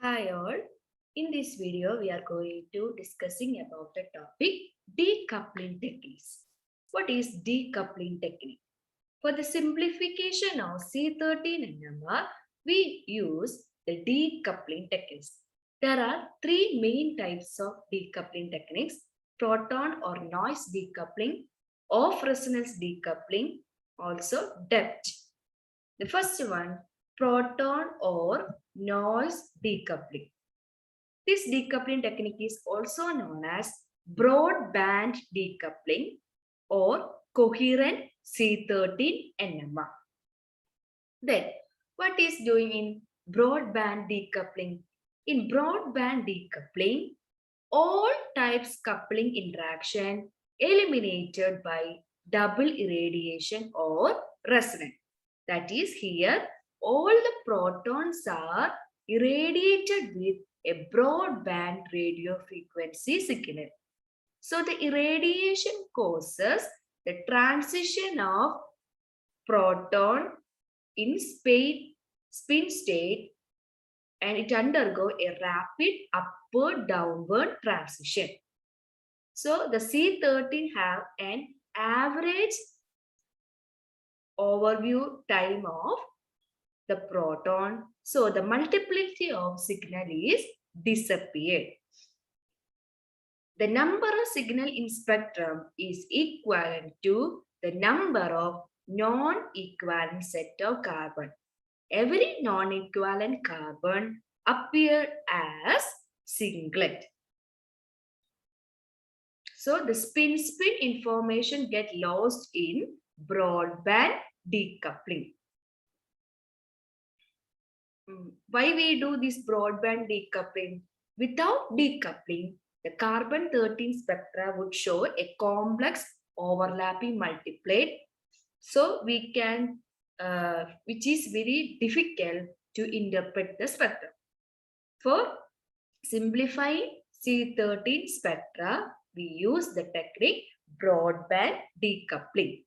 Hi all. In this video, we are going to discussing about the topic decoupling techniques. What is decoupling technique? For the simplification of C13 NMR, we use the decoupling techniques. There are three main types of decoupling techniques: proton or noise decoupling, off resonance decoupling, also depth. The first one, proton or noise decoupling. This decoupling technique is also known as broadband decoupling or coherent C13 NMR. Then, what is doing in broadband decoupling? In broadband decoupling, all types coupling interaction eliminated by double irradiation or resonance. That is, here all the protons are irradiated with a broadband radio frequency signal. So the irradiation causes the transition of proton in spin state, and it undergo a rapid upward downward transition. So the C13 have an average overview time of the proton. So the multiplicity of signal is disappeared. The number of signal in spectrum is equivalent to the number of non-equivalent set of carbon. Every non-equivalent carbon appear as singlet. So the spin information get lost in broadband decoupling. Why we do this broadband decoupling? Without decoupling, the carbon-13 spectra would show a complex overlapping multiplet. So we can, which is very difficult to interpret the spectrum. For simplifying C13 spectra, we use the technique broadband decoupling.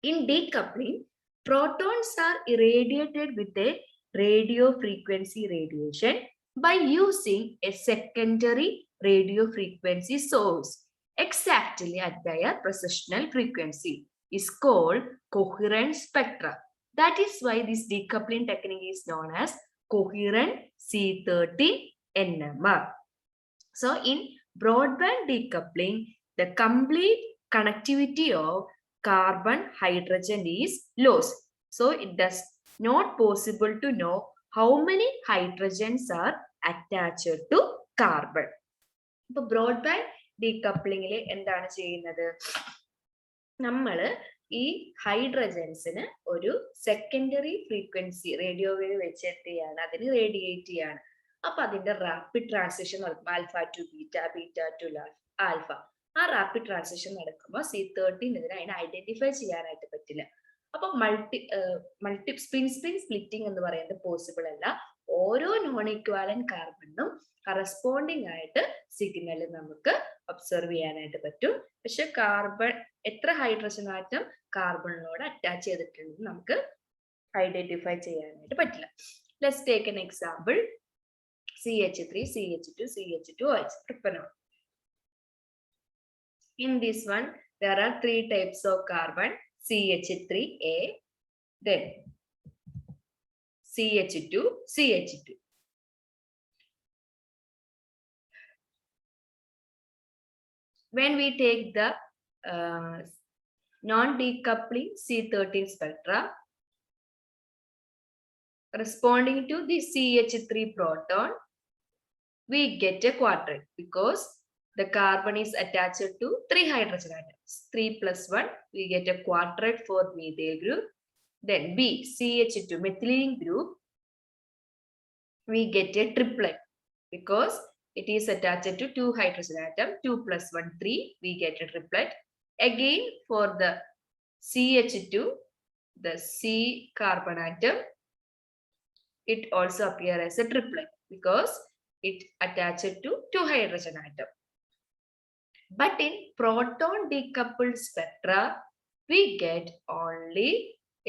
In decoupling, protons are irradiated with a radio frequency radiation by using a secondary radio frequency source exactly at their precessional frequency is called coherent spectra. That is why this decoupling technique is known as coherent C13 NMR. So in broadband decoupling, the complete connectivity of carbon hydrogen is lost. So it does not possible to know how many hydrogens are attached to carbon. ഇപ്പോൾ broadband ഡീകപ്ലിംഗിൽ എന്താണ് ചെയ്യുന്നത്? നമ്മൾ ഈ ഹൈഡ്രജൻസിന് ഒരു secondary frequency radio wave വെച്ചെത്തിയാണ്, അതിന് റേഡിയേറ്റ് ചെയ്യാണ്. അപ്പൊ അതിന്റെ റാപ്പിഡ് ട്രാൻസിഷൻ നടക്കും. Alpha to beta, beta to alpha. ആ റാപ്പിഡ് ട്രാൻസിഷൻ നടക്കുമ്പോൾ C13 അതിനെ ഐഡന്റിഫൈ ചെയ്യാനായിട്ട് പറ്റില്ല. അപ്പൊ മൾട്ടി സ്പിൻ സ്പ്ലിറ്റിംഗ് എന്ന് പറയുന്നത് പോസിബിൾ അല്ല. ഓരോ നോൺ ഇക്വാലന്റ് കാർബണിനും കറസ്പോണ്ടിങ് ആയിട്ട് സിഗ്നൽ നമുക്ക് ഒബ്സർവ് ചെയ്യാനായിട്ട് പറ്റും. പക്ഷെ കാർബൺ എത്ര ഹൈഡ്രജൻ ആറ്റം കാർബണിനോട് അറ്റാച്ച് ചെയ്തിട്ടുണ്ടെന്ന് നമുക്ക് ഐഡന്റിഫൈ ചെയ്യാനായിട്ട് പറ്റില്ല. Let's take an example. CH3, CH2, CH2OH, propanol. In this one, there are three types of carbon: CH3A, then CH2, CH2. When we take the non-decoupling C13 spectra, responding to the CH3 proton, we get a quadret because the carbon is attached to 3 hydrogen atoms. 3 plus 1, we get a quadret for methyl group. Then B, CH2 methylene group, we get a triplet because it is attached to 2 hydrogen atom. 2 plus 1, 3, we get a triplet. Again for the CH2, the C carbon atom, it also appears as a triplet because it attached to 2 hydrogen atom. But in proton decoupled spectra, we get only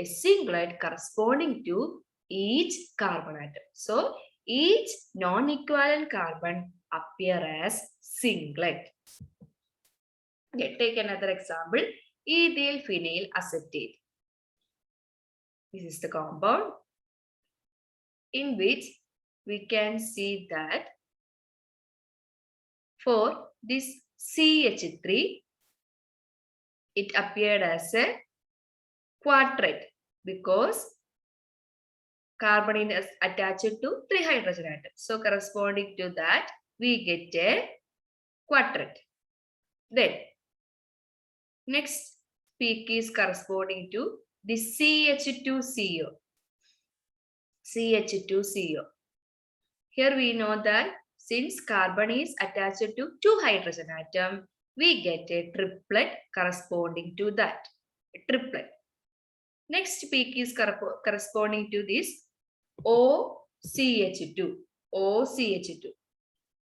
a singlet corresponding to each carbon atom. So each non-equivalent carbon appear as singlet. Okay, take another example, ethyl phenyl acetate. This is the compound in which we can see that for this CH3, it appeared as a quadrate because carbon is attached to 3 hydrogen atoms. So corresponding to that, we get a quadrate. Then next peak is corresponding to the CH2CO. CH2CO. Here we know that since carbon is attached to 2 hydrogen atoms, we get a triplet corresponding to that. A triplet. Next peak is corresponding to this OCH2. OCH2.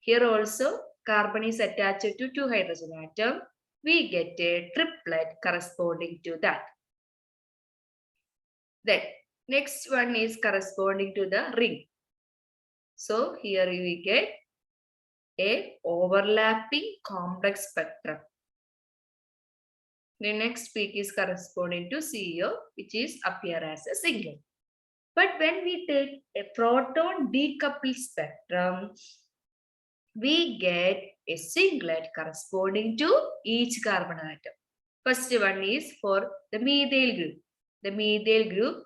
Here also carbon is attached to 2 hydrogen atoms. We get a triplet corresponding to that. Then next one is corresponding to the ring. So here we get a overlapping complex spectrum. The next peak is corresponding to CO, which is appear as a singlet. But when we take a proton decoupled spectrum, we get a singlet corresponding to each carbon atom. First one is for the methyl group. The methyl group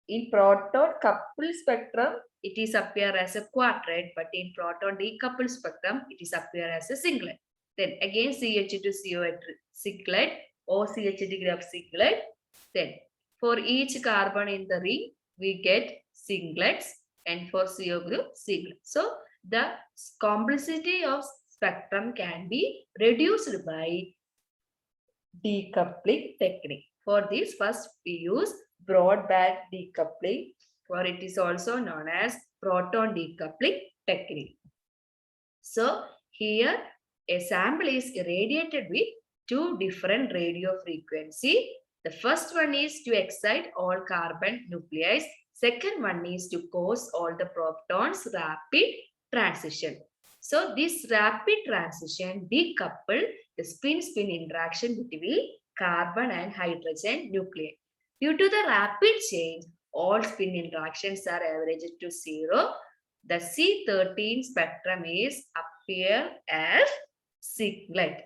in proton coupled spectrum, it is appear as a quadrate, but in proton decoupled spectrum, it is appear as a singlet. Then again CH2CO singlet, OCH group singlet. Then for each carbon in the ring, we get singlets, and for CO group singlet. So the complexity of spectrum can be reduced by decoupling technique. For this, first we use broadband decoupling, or it is also known as proton decoupling technique. So here a sample is irradiated with 2 different radio frequency. The first one is to excite all carbon nuclei. Second one is to cause all the protons rapid transition. So this rapid transition decouple the spin-spin interaction between carbon and hydrogen nuclei. Due to the rapid change, all spin interactions are averaged to 0. The C13 spectrum is appear as singlet.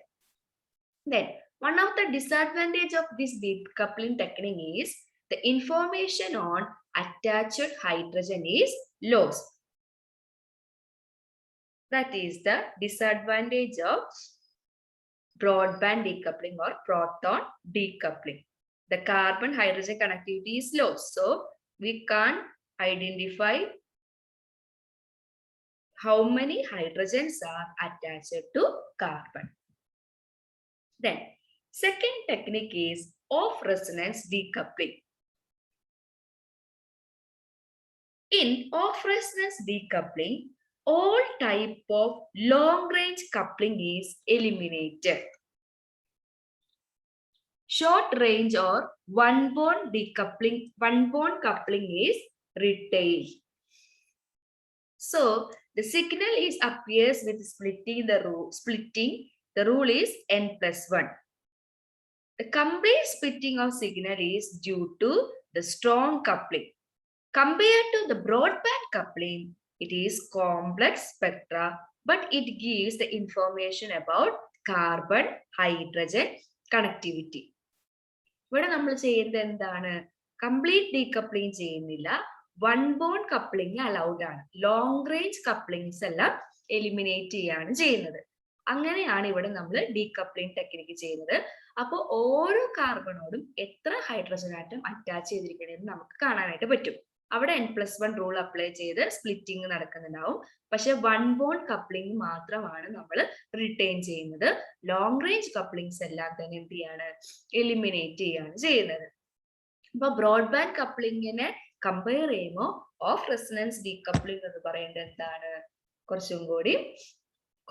Then one of the disadvantage of this decoupling technique is the information on attached hydrogen is lost. That is the disadvantage of broadband decoupling or proton decoupling. The carbon-hydrogen connectivity is lost. So we can't identify how many hydrogens are attached to carbon. Then second technique is off-resonance decoupling. In off-resonance decoupling, all type of long-range coupling is eliminated. Short range or one-bond decoupling, one-bond coupling is retained. So the signal is appears with splitting the rule. The rule is n+1. The complete splitting of signal is due to the strong coupling. Compared to the broadband coupling, it is complex spectra, but it gives the information about carbon hydrogen connectivity. ഇവിടെ നമ്മൾ ചെയ്യുന്നത് എന്താണ്? Complete decoupling ചെയ്യുന്നില്ല, one bone coupling allowed ആണ്. Long range couplings എല്ലാം eliminate ചെയ്യാണ് ചെയ്യുന്നത്. അങ്ങനെയാണ് ഇവിടെ നമ്മൾ ഡീകപ്ലിംഗ് ടെക്നിക്ക് ചെയ്യുന്നത്. അപ്പോൾ ഓരോ കാർബണോടും എത്ര ഹൈഡ്രജൻ ആറ്റം അറ്റാച്ച് ചെയ്തിരിക്കണമെന്ന് നമുക്ക് കാണാനായിട്ട് പറ്റും. അവിടെ n+1 റൂൾ അപ്ലൈ ചെയ്ത് സ്പ്ലിറ്റിംഗ് നടക്കുന്നുണ്ടാവും. പക്ഷെ വൺ ബോൺ കപ്ലിംഗ് മാത്രമാണ് നമ്മൾ റിട്ടൈൻ ചെയ്യുന്നത്. ലോങ് റേഞ്ച് കപ്ലിംഗ്സ് എല്ലാം തന്നെ എന്ത് ചെയ്യാണ്? എലിമിനേറ്റ് ചെയ്യാണ് ചെയ്യുന്നത്. അപ്പൊ ബ്രോഡ്ബാൻഡ് കപ്ലിങ്ങിനെ കമ്പയർ ചെയ്യുമ്പോൾ ഓഫ് റെസൊണൻസ് ഡീകപ്ലിംഗ് എന്ന് പറയുന്നത് എന്താണ്? കുറച്ചും കൂടി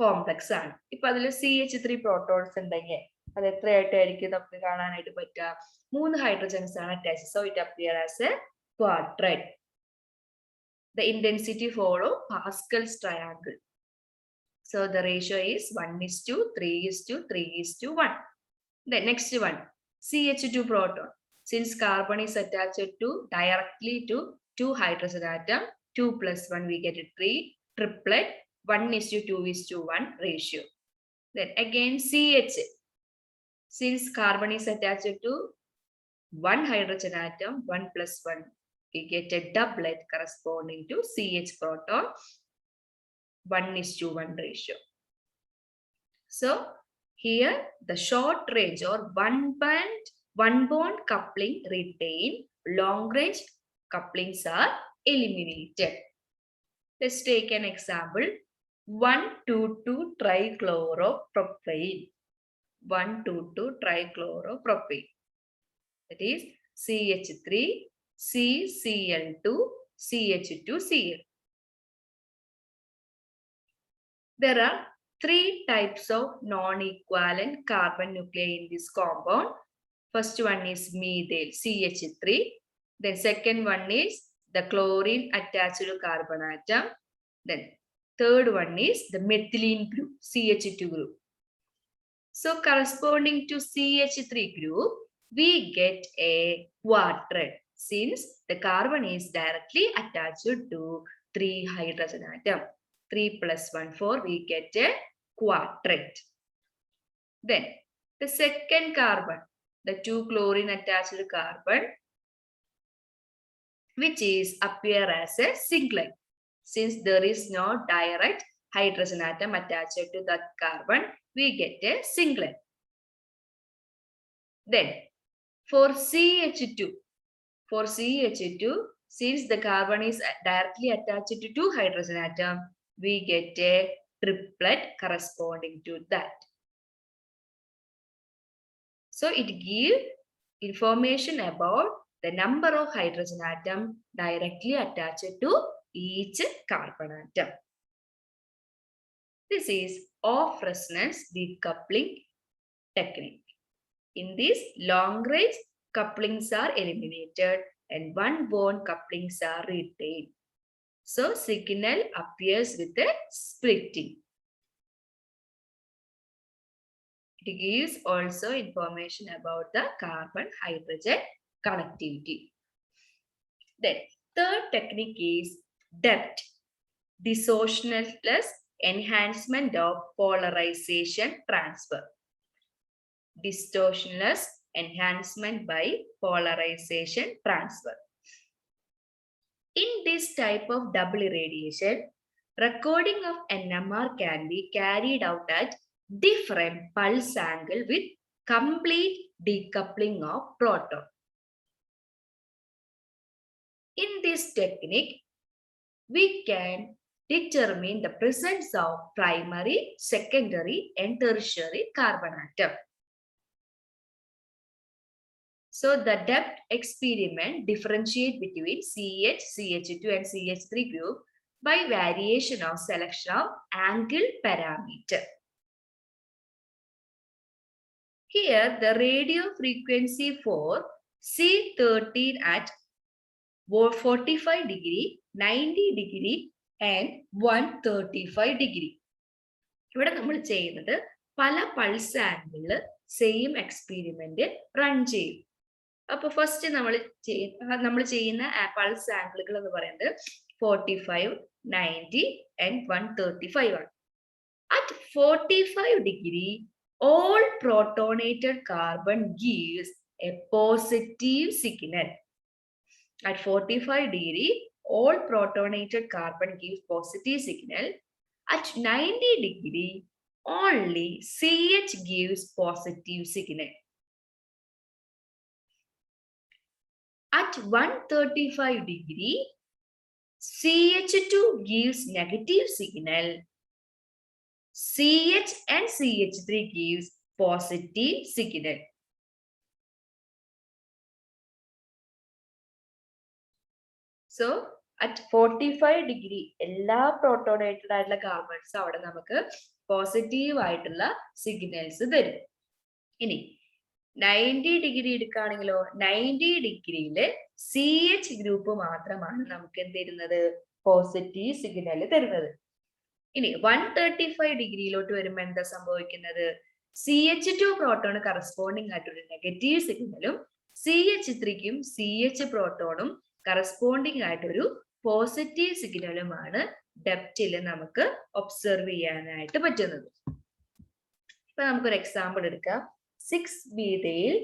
കോംപ്ലക്സ് ആണ്. ഇപ്പൊ അതിൽ CH3 പ്രോട്ടോൺസ് ഉണ്ടെങ്കിൽ അത് എത്രയായിട്ടായിരിക്കും നമുക്ക് കാണാനായിട്ട് പറ്റുക? 3 ഹൈഡ്രജൻസ് ആണ് attach. So it appear as A quadrate. the intensity follow Pascal's triangle. So the ratio is 1:3:3:1. The next one, CH2 proton. Since carbon is attached to directly to two hydrogen atom, 2 plus 1 we get 3, triplet, 1:2:1 ratio. Then again CH. Since carbon is attached to one hydrogen atom, 1 plus 1, we get a doublet corresponding to CH proton, 1:1 ratio. So here the short range or one bond coupling retain, long range couplings are eliminated. Let's take an example. 1,2,2 trichloropropane. 1,2,2 trichloropropane. That is CH3, CCl2, CH2Cl. There are three types of non-equivalent carbon nuclei in this compound. First one is methyl, CH3. Then second one is the chlorine attached to carbon atom. Then third one is the methylene group, CH2 group. So corresponding to CH3 group, we get a quadret since the carbon is directly attached to 3 hydrogen atom. 3 plus 1, 4, we get a quadret. Then the second carbon, the 2 chlorine attached carbon, which is appear as a singlet. Since there is no direct hydrogen atom attached to that carbon, we get a singlet. Then for CH2, since the carbon is directly attached to 2 hydrogen atom, we get a triplet corresponding to that. So it gives information about the number of hydrogen atom directly attached to each carbon atom. This is off-resonance decoupling technique. In this, long range couplings are eliminated and one bond couplings are retained. So signal appears with a splitting. It gives also information about the carbon-hydrogen connectivity. Then third technique is depth, dissociationless enhancement of polarization transfer. Distortionless enhancement by polarization transfer. In this type of double irradiation, recording of NMR can be carried out at different pulse angle with complete decoupling of proton. In this technique, we can determine the presence of primary, secondary, and tertiary carbon atom. So the depth experiment differentiate between CH, CH2 and CH3 group by variation of selection of angle parameter. Here the radio frequency for C13 at 45 degree, 90 degree and 135 degree. ഇവിടെ നമ്മൾ ചെയ്യുന്നത് പല pulse ആംഗിളിൽ same experiment run ചെയ്യും. അപ്പോൾ first നമ്മൾ ചെയ്യുന്ന pulse ആംഗിളുകൾ എന്ന് പറയുന്നത് 45, 90 and 135 ആണ്. At 45 degree, all protonated carbon gives a positive signal. At 45 degree, all protonated carbon gives positive signal. At 90 degree, only CH gives positive signal. At 135 degree, CH2 gives negative signal. CH and CH3 gives positive signal. So at 45 degree, എല്ലാ protonated ആയിട്ടുള്ള carbons അവിടെ നമുക്ക് positive ആയിട്ടുള്ള signals തരും. ഇനി 90 degree എടുക്കുകയാണെങ്കിലോ 90 ഡിഗ്രിയില് CH group മാത്രമാണ് നമുക്ക് എന്ത് തരുന്നത്? പോസിറ്റീവ് സിഗ്നൽ തരുന്നത്. ഇനി 135 ഡിഗ്രിയിലോട്ട് വരുമ്പോൾ എന്താ സംഭവിക്കുന്നത്? CH2 പ്രോട്ടോൺ കറസ്പോണ്ടിങ് ആയിട്ടൊരു നെഗറ്റീവ് സിഗ്നലും CH3ക്കും CH പ്രോട്ടോണും കറസ്പോണ്ടിങ് ആയിട്ടൊരു പോസിറ്റീവ് സിഗ്നലുമാണ് ഡെപ്റ്റിൽ നമുക്ക് ഒബ്സർവ് ചെയ്യാനായിട്ട് പറ്റുന്നത്. ഇപ്പൊ നമുക്കൊരു എക്സാമ്പിൾ എടുക്കാം. 6-methyl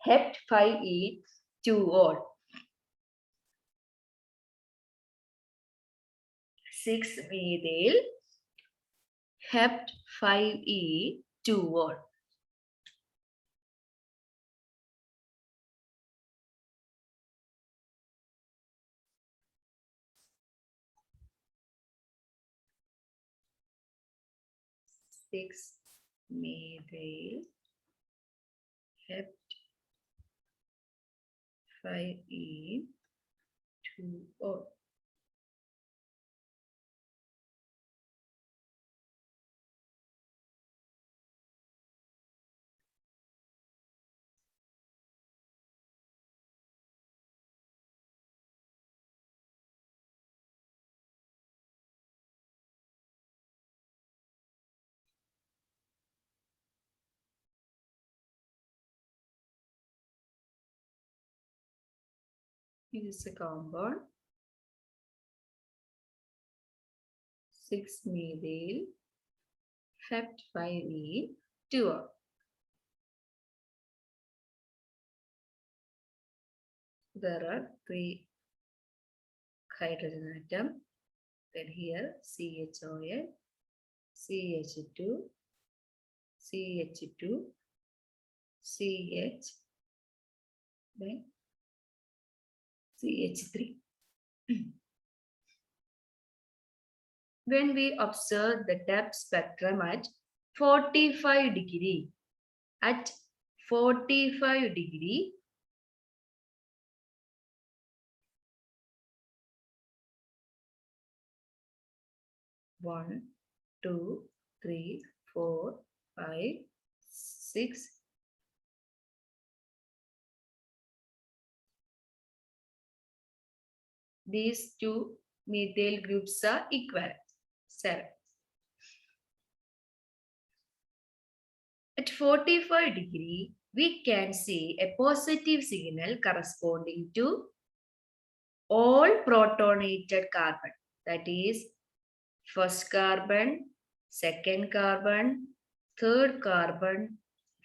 hept5e2-ol. 6-methyl hept5e2-ol. Methyl hept5e2-ol. This is a compound 6-methyl hept5e2-ol. There are 3 hydrogen atoms. Then here CHOL, CH2, CH2, CH, then CH3. When we observe the depth spectrum at 45 degree, at 45 degree, one, two, three, 4, 5, 6, these 2 methyl groups are equivalent. 7. At 45 degree, we can see a positive signal corresponding to all protonated carbon. That is, first carbon, second carbon, third carbon,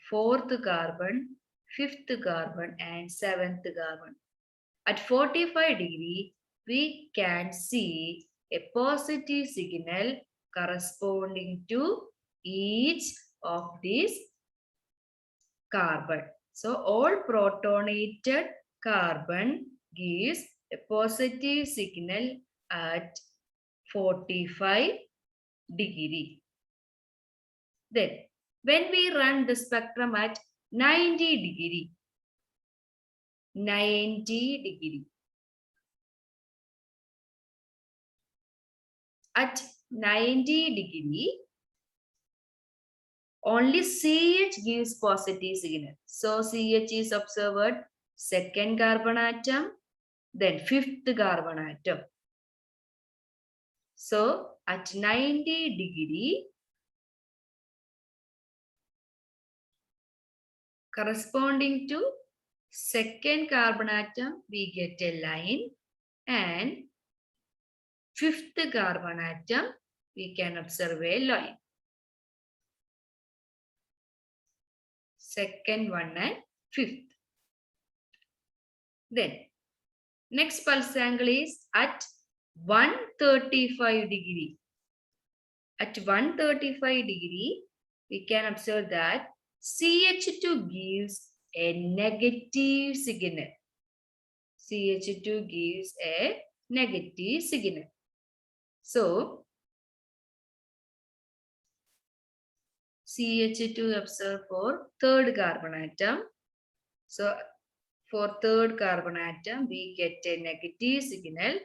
fourth carbon, fifth carbon, and 7th carbon. At 45 degree, we can see a positive signal corresponding to each of these carbon. So all protonated carbon gives a positive signal at 45 degree. Then when we run the spectrum at 90 degree, 90 degree. At 90 degree, only CH gives positive signal. So CH is observed second carbon atom, then fifth carbon atom. So at 90 degree, corresponding to second carbon atom, we get a line, and fifth carbon atom, we can observe a line. Second one and fifth. Then next pulse angle is at 135 degree. At 135 degree, we can observe that CH2 gives a negative signal. CH2 gives a negative signal. So CH2 observed for third carbon atom. So for third carbon atom, we get a negative signal.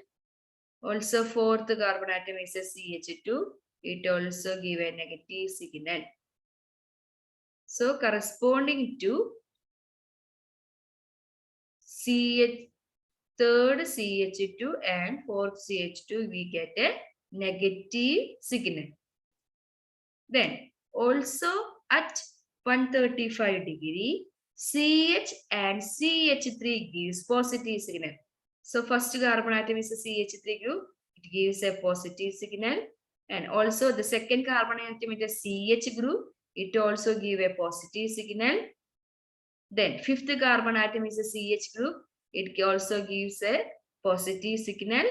Also fourth carbon atom is a CH2. It also give a negative signal. So corresponding to third CH2 and fourth CH2, we get a negative signal. Then also at 135 degree, CH and CH3 gives positive signal. So first carbon atom is a CH3 group. It gives a positive signal. And also the second carbon atom is a CH group. It also gives a positive signal. Then fifth carbon atom is a CH group. It also gives a positive signal.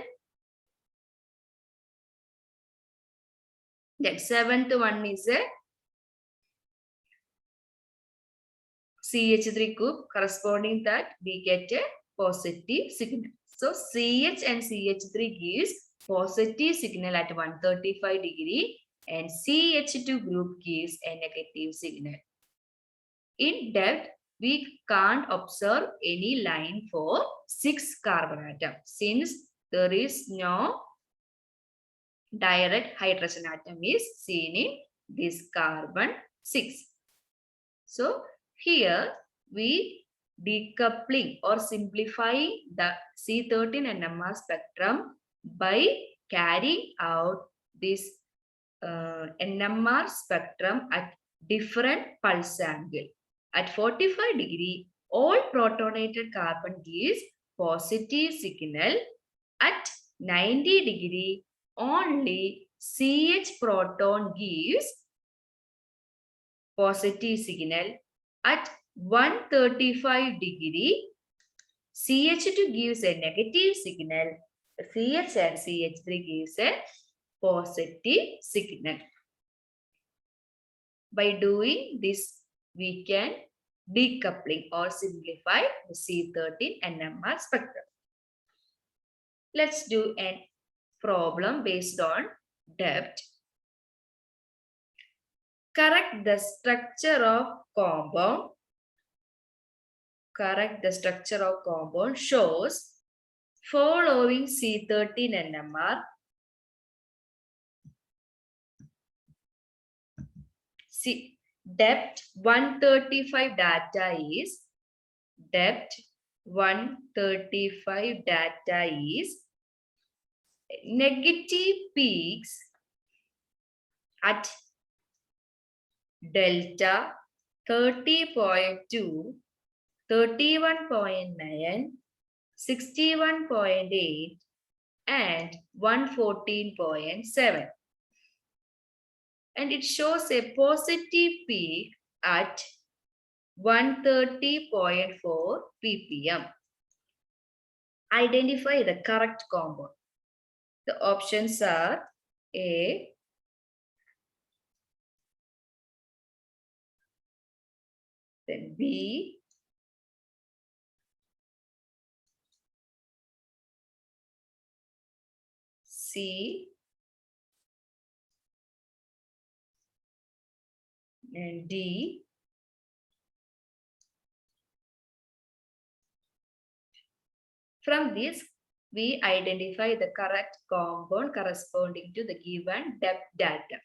Then seventh one is a CH3 group, corresponding that we get a positive signal. So CH and CH3 gives positive signal at 135 degree and CH2 group gives a negative signal. In depth, we can't observe any line for 6 carbon atom since there is no direct hydrogen atom is seen in this carbon 6. So here we decoupling or simplifying the C13 NMR spectrum by carrying out this NMR spectrum at different pulse angle. At 45 degree, all protonated carbon gives positive signal. At 90 degree, only CH proton gives positive signal. At 135 degree, CH2 gives a negative signal. CH and CH3 gives a positive signal. By doing this, we can decoupling or simplify the C13 NMR spectrum. Let's do a problem based on depth. Correct the structure of compound. Correct the structure of compound shows following C13 NMR. See, depth 135 data is negative peaks at delta 30.2, 31.9, 61.8 and 114.7. And it shows a positive peak at 130.4 ppm. Identify the correct compound. The options are A, then B, C, and D. From this, we identify the correct compound corresponding to the given depth data.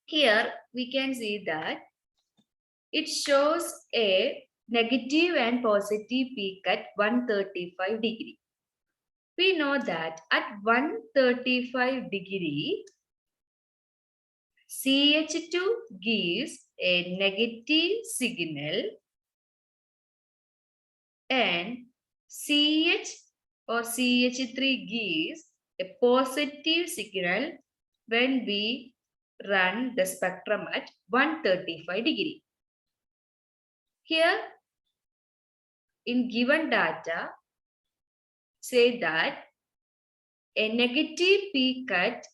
Here, we can see that it shows a negative and positive peak at 135 degree. We know that at 135 degree, CH2 gives a negative signal and CH or CH3 gives a positive signal when we run the spectrum at 135 degree. Here, in given data, say that a negative peak at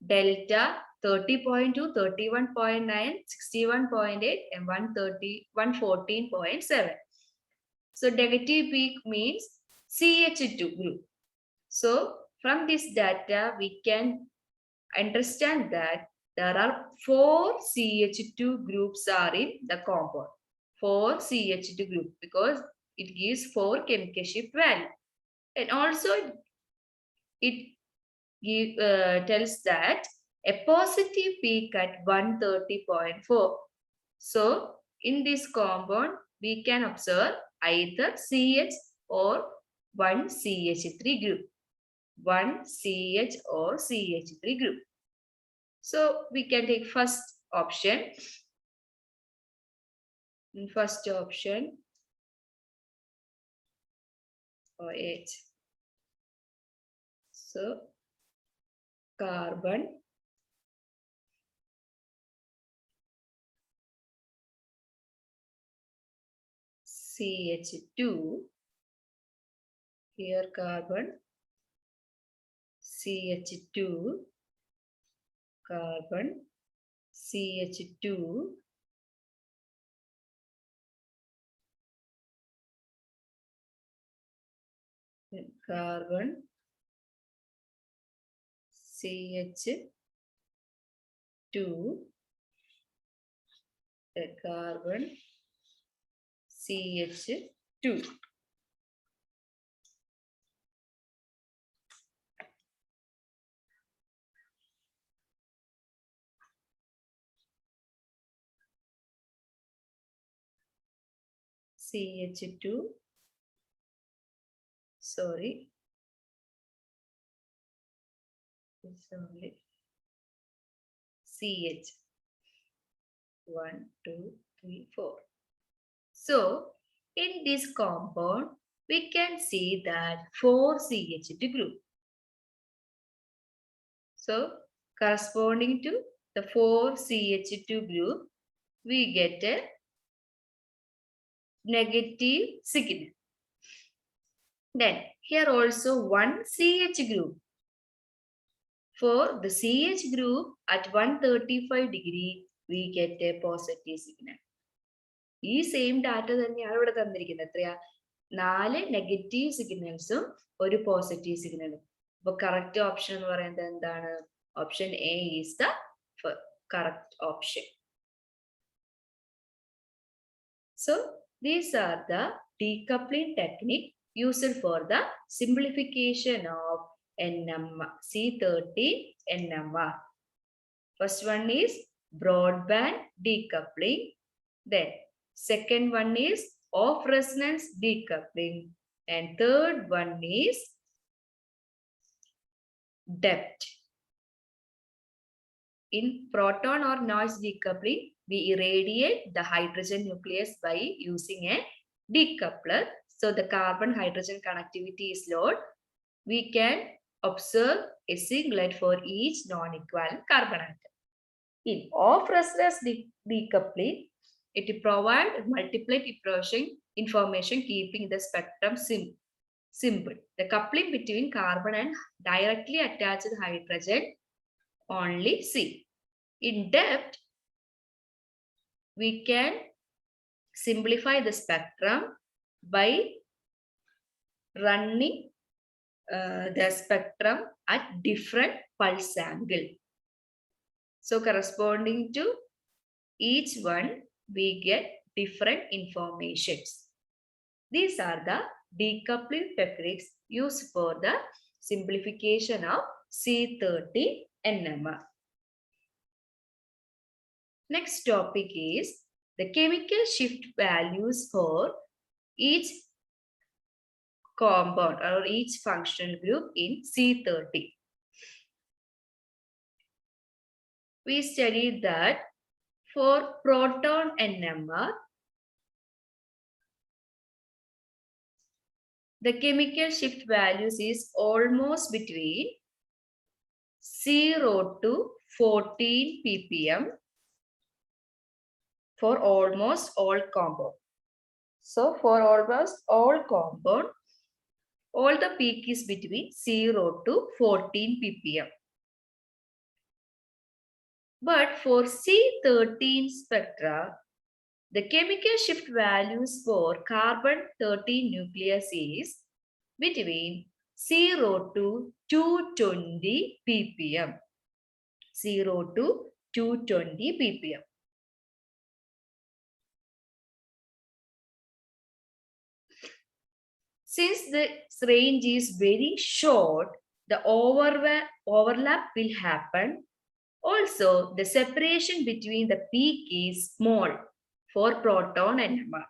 delta 30.2, 31.9, 61.8 and 114.7. So negative peak means CH2 group. So from this data, we can understand that there are 4 CH2 groups are in the compound. 4 CH2 group because it gives 4 chemical shift value. And also it tells that a positive peak at 130.4. So in this compound, we can observe either CH or one CH3 group. One CH or CH3 group. So we can take first option. First option, OH. So carbon CH2, here carbon CH2, carbon CH2, then carbon CH2, the carbon CH2. CH2, sorry, it's only CH. 1, 2, 3, 4. So, in this compound, we can see that 4 CH2 group. So, corresponding to the 4 CH2 group, we get a negative signal. Then, here also 1 CH group. For the CH group at 135 degree, we get a positive signal. ഈ same data തന്നെയാണ് ഇവിടെ തന്നിരിക്കുന്നത്. എത്രയാ? 4 negative സിഗ്നൽസും ഒരു positive സിഗ്നലും. അപ്പൊ correct option എന്ന് പറയുന്നത് എന്താണ്? Option A is the correct option. So these are the decoupling technique used for the simplification of NMR, C30 NMR. First one is broadband decoupling. Then second one is off resonance decoupling. And third one is depth. In proton or noise decoupling, we irradiate the hydrogen nucleus by using a decoupler. So the carbon hydrogen connectivity is low. We can observe a singlet for each non-equivalent carbon atom. In off resonance decoupling, it provides multiplet information keeping the spectrum simple. The coupling between carbon and directly attached hydrogen only C. In depth, we can simplify the spectrum by running the spectrum at different pulse angle. So corresponding to each one, we get different informations. These are the decoupling techniques used for the simplification of C30 NMR. Next topic is the chemical shift values for each compound or each functional group in C30. We studied that for proton NMR, the chemical shift values is almost between 0 to 14 ppm for almost all compound. So for almost all compound, all the peak is between 0 to 14 ppm. But for C13 spectra, the chemical shift values for carbon-13 nucleus is between 0 to 220 ppm. 0 to 220 ppm. Since this range is very short, the overlap will happen. Also, the separation between the peak is small for proton NMR.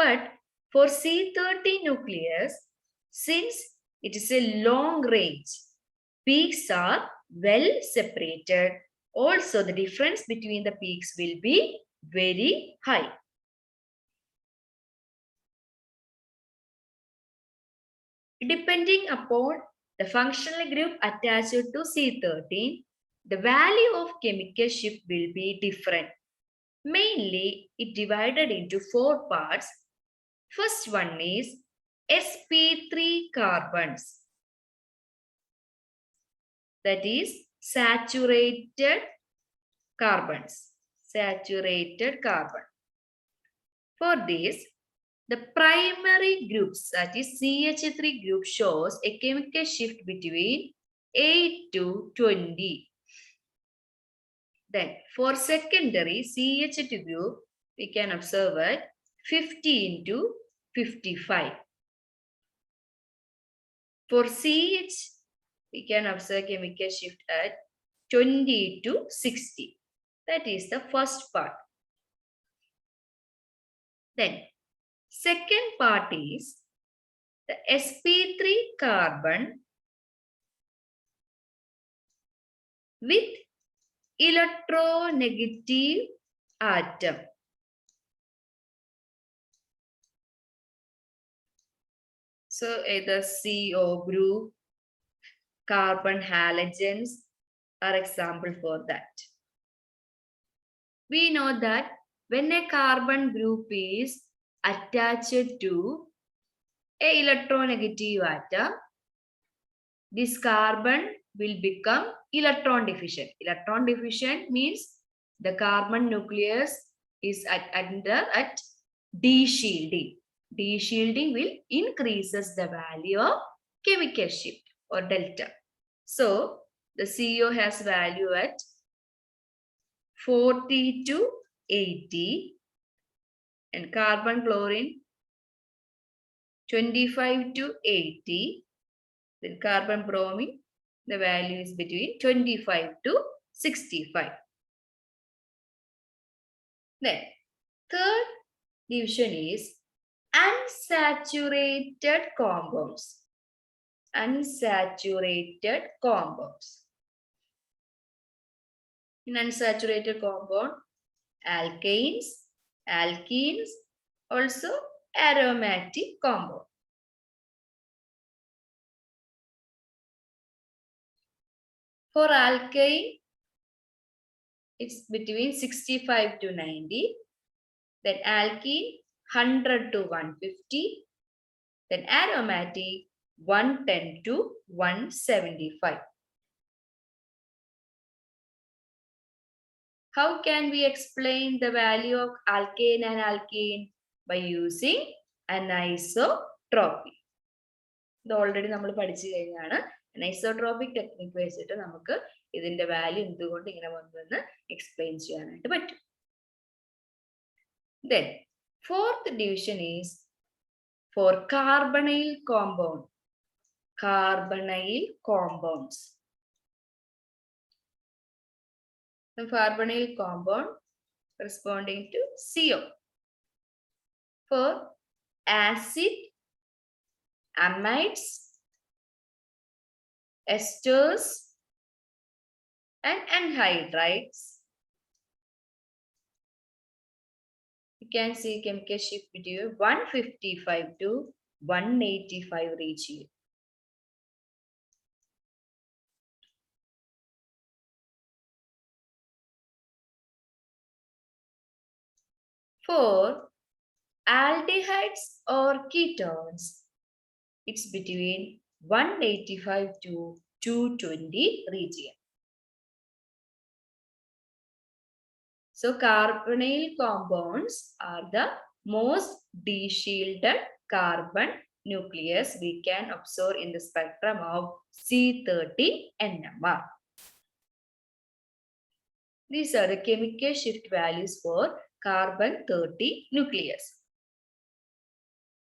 But for C13 nucleus, since it is a long range, peaks are well separated. Also, the difference between the peaks will be very high. Depending upon the functional group attached to C13, the value of chemical shift will be different. Mainly, it divided into 4 parts. First one is sp3 carbons. That is saturated carbons. Saturated carbon. For this, the primary groups, that is CH3 group, shows a chemical shift between 8 to 20. Then for secondary CH2 group, we can observe at 15 to 55. For CH, we can observe chemical shift at 20 to 60. That is the first part. Then second part is the sp3 carbon with electronegative atom. So either CO group, carbon halogens are example for that. We know that when a carbon group is attached to an electronegative atom, this carbon will become electron deficient. Electron deficient means the carbon nucleus is under de-shielding. De-shielding will increases the value of chemical shift or delta. So the CO has value at 40 to 80 and carbon chlorine 25 to 80. Then carbon bromine, the value is between 25 to 65. Then third division is unsaturated compounds. Unsaturated compounds. In unsaturated compound, alkanes, alkenes, also aromatic compound. For alkane, it's between 65 to 90. Then alkene, 100 to 150. Then aromatic, 110 to 175. How can we explain the value of alkane and alkene? By using anisotropy. This already we have studied. Anisotropic technique വെച്ചിട്ട് നമുക്ക് ഇതിന്റെ value എന്തുകൊണ്ട് ഇങ്ങനെ വന്നുവെന്ന് explain ചെയ്യാനായിട്ട് പറ്റും. Then fourth division is for carbonyl compound. Carbonyl compounds. The carbonyl compound corresponding to CO. For acid, amides, esters and anhydrides. You can see chemical shift between 155 to 185 region. For aldehydes or ketones, it's between 185 to 220 region. So carbonyl compounds are the most de-shielded carbon nucleus we can observe in the spectrum of C30NMR. These are the chemical shift values for carbon 30 nucleus.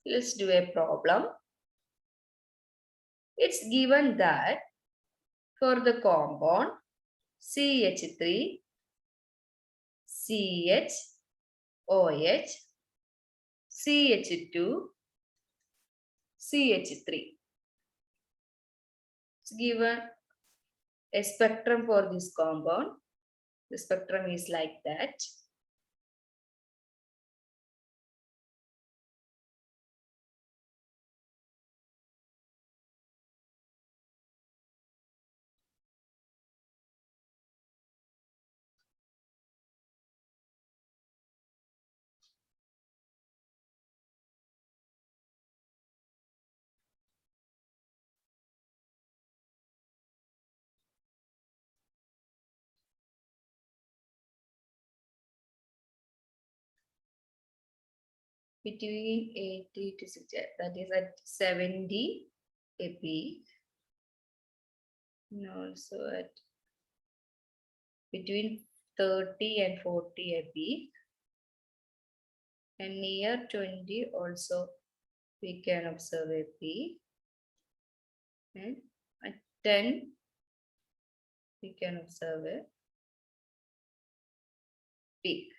Let's do a problem. It's given that for the compound CH3, CH, OH, CH2, CH3. It's given a spectrum for this compound. The spectrum is like that. Between 80 to 60, that is at 70 a peak, and also at between 30 and 40 a peak, and near 20 also we can observe a peak, and at 10 we can observe a peak.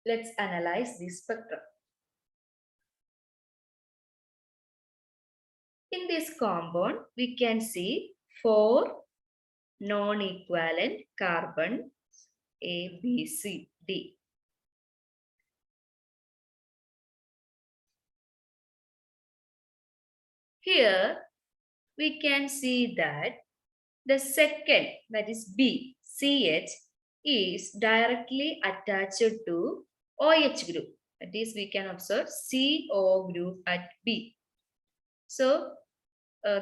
Let's analyze this spectrum. In this compound, we can see 4 non-equivalent carbon A, B, C, D. Here, we can see that the second, that is B, CH, is directly attached to OH group. That is, we can observe CO group at B. So,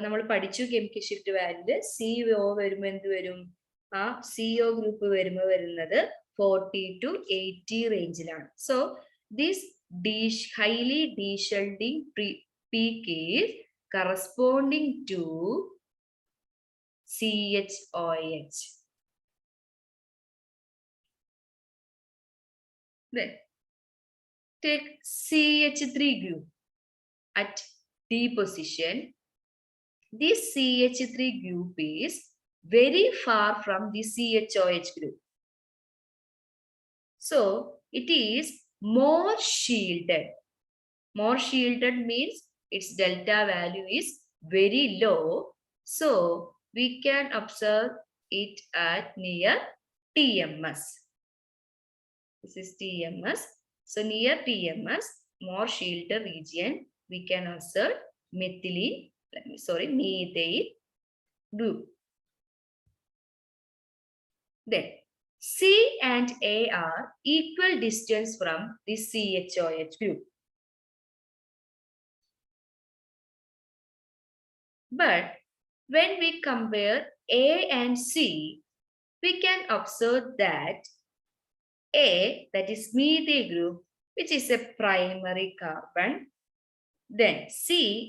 നമ്മൾ പഠിച്ചു chemical shift value CO വരുമ്പോൾ എന്ത് വരും? ആ CO group വരുമ്പോൾ വരുന്നത് 40 to 80 റേഞ്ചിലാണ്. So this highly deshielding peak is corresponding to CHOH. Then take CH3 group at D position. This CH3 group is very far from the CHOH group. So it is more shielded. More shielded means its delta value is very low. So we can observe it at near TMS. This is TMS. So near TMS, more shielded region, we can observe methylene, methyl group. Then C and A are equal distance from the CHOH group. But when we compare A and C, we can observe that A, that is methyl group, which is a primary carbon. Then C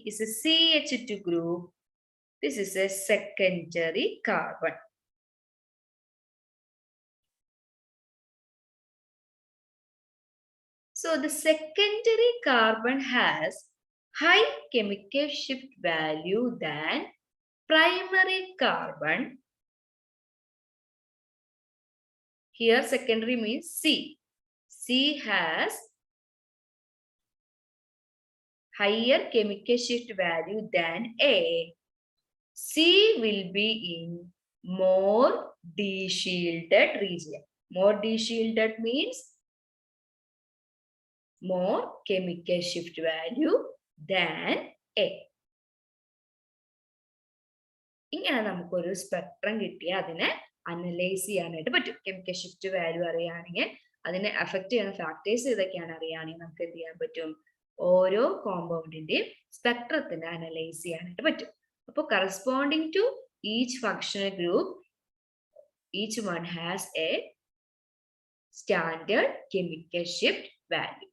is a CH2 group. This is a secondary carbon. So the secondary carbon has high chemical shift value than primary carbon. Here secondary means C. C has higher chemical shift value than A. C will be in more deshielded region. More deshielded means more chemical shift value than A. ഇങ്ങനെ നമുക്കൊരു spectrum കിട്ടിയാൽ അതിനെ analyse ചെയ്യാനായിട്ട് പറ്റും. Chemical shift value അറിയുകയാണെങ്കിൽ അതിനെ affect ചെയ്യുന്ന factors ഇതൊക്കെയാണ് അറിയുകയാണെങ്കിൽ നമുക്ക് എന്ത് ചെയ്യാൻ പറ്റും? ഓരോ കോമ്പൗണ്ടിന്റെയും സ്പെക്ട്രത്തിനെ അനലൈസ് ചെയ്യാനായിട്ട് പറ്റും. അപ്പോൾ corresponding to each functional group, each one has a standard chemical shift value.